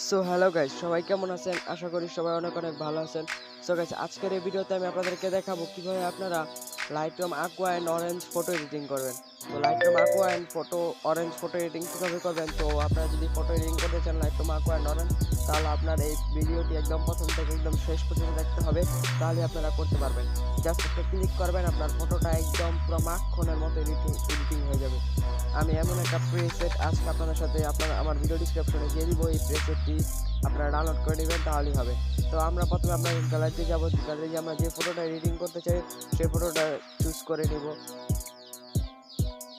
So hello guys, সবাই কেমন আছেন? আশা করি সবাই অনেক অনেক ভালো আছেন। সো গাইস, আজকের এই ভিডিওতে আমি আপনাদেরকে দেখাবো কিভাবে আপনারা Lightroom aqua and orange photo editing করবেন। তো Lightroom aqua and orange photo editing কিভাবে করবেন, তো আপনারা যদি ফটো এডিটিং করতে চান লাইটরুম aqua and orange, তাহলে আপনার এই ভিডিওটি একদম প্রথম থেকে একদম শেষ পর্যন্ত দেখতে হবে, তাহলে আপনারা করতে পারবেন। জাস্ট একটা ক্লিক করবেন, আপনার ফটোটা একদম পুরো মাখনের মতো এডিটিং হয়ে যাবে। আমি এমন একটা প্রিসেট আজকে আপনাদের সাথে আমার ভিডিও ডিসক্রিপশনে দিয়ে দিব। এই প্রিসেটটি আপনারা ডাউনলোড করে নেবেন, তাহলেই হবে। তো আমরা প্রথমে আপনার গ্যালারিতে যাব। গ্যালারিতে আমরা যে ফটোটা এডিটিং করতে চাই সেই ফটোটা চুজ করে নিব।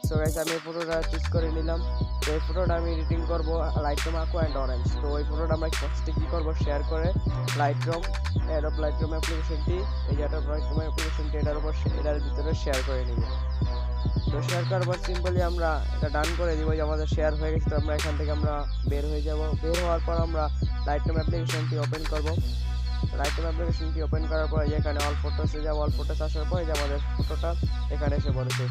সো গাইস, আমি এই ফটোটা চুজ করে নিলাম। তো এই ফটোটা আমি এডিটিং করব লাইটরুম aqua and orange। তো এই ফটোটা আমরা ফার্স্টে কি করব, শেয়ার করে লাইটরুম লাইটরুম অ্যাপ্লিকেশনটি, এই যে লাইটরুম অ্যাপ্লিকেশনটি এটার ভিতরে শেয়ার করে নিব। তো শেয়ার করার পর সিম্পলি আমরা এটা ডান করে দিব যে আমাদের শেয়ার হয়ে গেছে। তো আমরা এখান থেকে আমরা বের হয়ে যাব। বের হওয়ার পর আমরা লাইটরুম অ্যাপ্লিকেশনটি ওপেন করব। লাইটরুম অ্যাপ্লিকেশনটি ওপেন করার পর এখানে অল ফটোসে যাব। অল ফটোস আসার পর যে আমাদের ফটোটা এখানে এসে পড়েছে।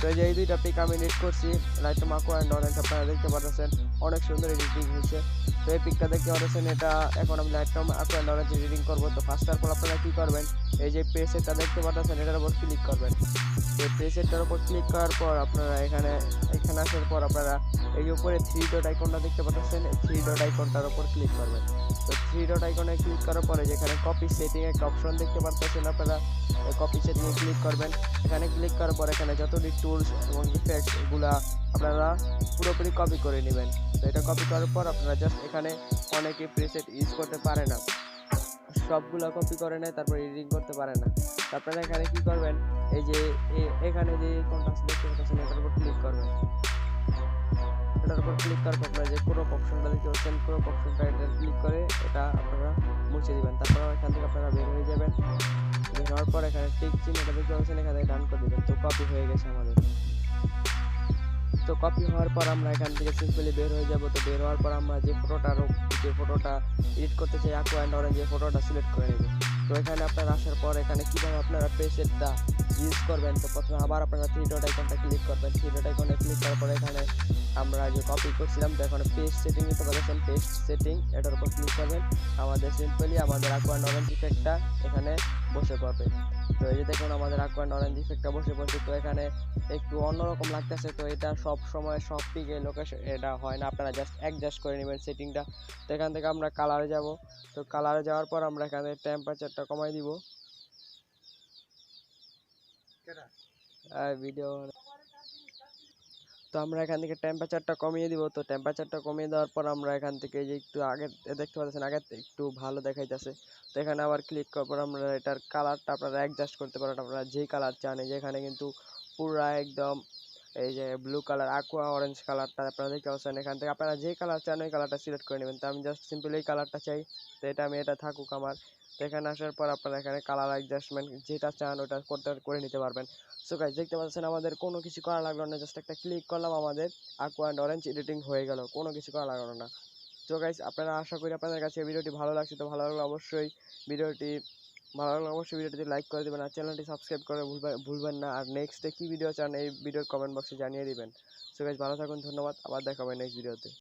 তো এই যে এই দুইটা পিক আমি এডিট করছি লাইটরুম aqua and orange, আপনারা দেখতে পাচ্ছেন অনেক সুন্দর এডিটিং হয়েছে। তো এই পিকটা দেখতে পাচ্ছেন, এটা এখন আমি Lightroom aqua and orange editing করব। তো ফার্স্ট অফ অল আপনারা কি করবেন, এই যে প্রেসেটটা দেখতে পাচ্ছেন এটার উপর ক্লিক করবেন। এই প্রেসেটটার উপর ক্লিক করার পর আপনারা এখানে আসার পর আপনারা এই উপরে থ্রি ডট আইকনটা দেখতে পাচ্ছেন, এই থ্রি ডট আইকনটার উপর ক্লিক করবেন। তো থ্রি ডট আইকনে ক্লিক করার পরে যেখানে কপি সেটিং একটা অপশন দেখতে পাচ্ছেন, আপনারা কপি সেটিংয়ে ক্লিক করবেন। এখানে ক্লিক করার পর এখানে যতটি টুলস এবং ইফেক্টস এগুলা আপনারা পুরোপুরি কপি করে নেবেন। তো এটা কপি করার পর আপনারা জাস্ট এখানে অনেকে প্রিসেট ইউজ করতে পারে না, সবগুলা কপি করে নেয়, তারপর এডিটিং করতে পারে না। আপনারা এখানে কি করবেন, এই যে এখানে যে কন্ট্রাস্ট দেখতে পাচ্ছেন এটার উপর ক্লিক করবেন। এটার উপর ক্লিক করার পর আপনারা যে ক্রপ অপশনটা দেখতে পাচ্ছেন, ক্রপ অপশনটা এটা ক্লিক করে এটা আপনারা মুছে দিবেন। তারপর এখান থেকে আপনারা বের হয়ে যাবেন। বের হওয়ার পর এখানে টিক চিহ্নটা দেখতে পাচ্ছেন, এখানে ডান করে দিবেন। তো কপি হয়ে গেছে আমাদের। তো কপি হওয়ার পর আমরা এখান থেকে সিম্পলি বের হয়ে যাব। তো বের হওয়ার পর আমরা যে ফটোটা এডিট করতে চাই aqua and orange, যে ফটোটা সিলেক্ট করে নেব। তো এখানে আপনারা আসার পর এখানে কিভাবে আপনারা প্রেসেটটা ইউজ করবেন, তো প্রথমে আবার আপনারা থ্রি ডট আইকনটা ক্লিক করবেন। থ্রি ডট আইকনে ক্লিক করার পর এখানে আমরা যে কপি করছিলাম, তো এখানে পেস্ট সেটিং নিতে পারছেন, পেস্ট সেটিং এটার উপর ক্লিক করবেন। আমাদের সিম্পলি আমাদের aqua and orange ইফেক্টটা এখানে বসে পড়বে। তো এই যে দেখুন আমাদের aqua and orange ইফেক্টটা বসে পড়ছে। তো এখানে একটু অন্যরকম লাগতেছে। তো এটা সব সময় সব পিকে লোকেশন এটা হয় না, আপনারা জাস্ট অ্যাডজাস্ট করে নেবেন সেটিংটা। তো এখান থেকে আমরা কালারে যাব। তো কালারে যাওয়ার পর আমরা এখানে টেম্পারেচারটা কমাই দিব। ভিডিও তো আমরা এখান থেকে টেম্পারেচারটা কমিয়ে দিব। তো টেম্পারেচারটা কমিয়ে দেওয়ার পর আমরা এখান থেকে যে একটু আগে দেখতে পাচ্ছেন, আগে একটু ভালো দেখাইতেছে। তো এখানে আবার ক্লিক করার পর আমরা এটার কালারটা আপনারা অ্যাডজাস্ট করতে পারেন, আপনারা যেই কালার চান। এই যে এখানে কিন্তু পুরা একদম এই যে ব্লু কালার aqua orange কালারটা আপনারা দেখতে পাচ্ছেন। এখান থেকে আপনারা যে কালার চান ওই কালারটা সিলেক্ট করে নেবেন। তো আমি জাস্ট সিম্পলি এই কালারটা চাই, তো এটা থাকুক আমার। তো এখানে আসার পর আপনারা এখানে কালার অ্যাডজাস্টমেন্ট যেটা চান ওটা করে নিতে পারবেন। সো গাইস, দেখতে পাচ্ছেন আমাদের কোনো কিছু করা লাগলো না, জাস্ট একটা ক্লিক করলাম, আমাদের aqua and orange এডিটিং হয়ে গেল, কোনো কিছু করা লাগলো না। তো গাইস, আপনারা আশা করি আপনাদের কাছে ভিডিওটি ভালো লাগছে। তো ভালো লাগলে অবশ্যই ভিডিওটি লাইক করে দেবেন, আর চ্যানেলটি সাবস্ক্রাইব করে ভুলবেন না। আর নেক্সটে কি ভিডিও চান এই ভিডিওর কমেন্ট বক্সে জানিয়ে দিবেন। সো গাইস, ভালো থাকুন, ধন্যবাদ, আবার দেখা হবে নেক্সট ভিডিওতে।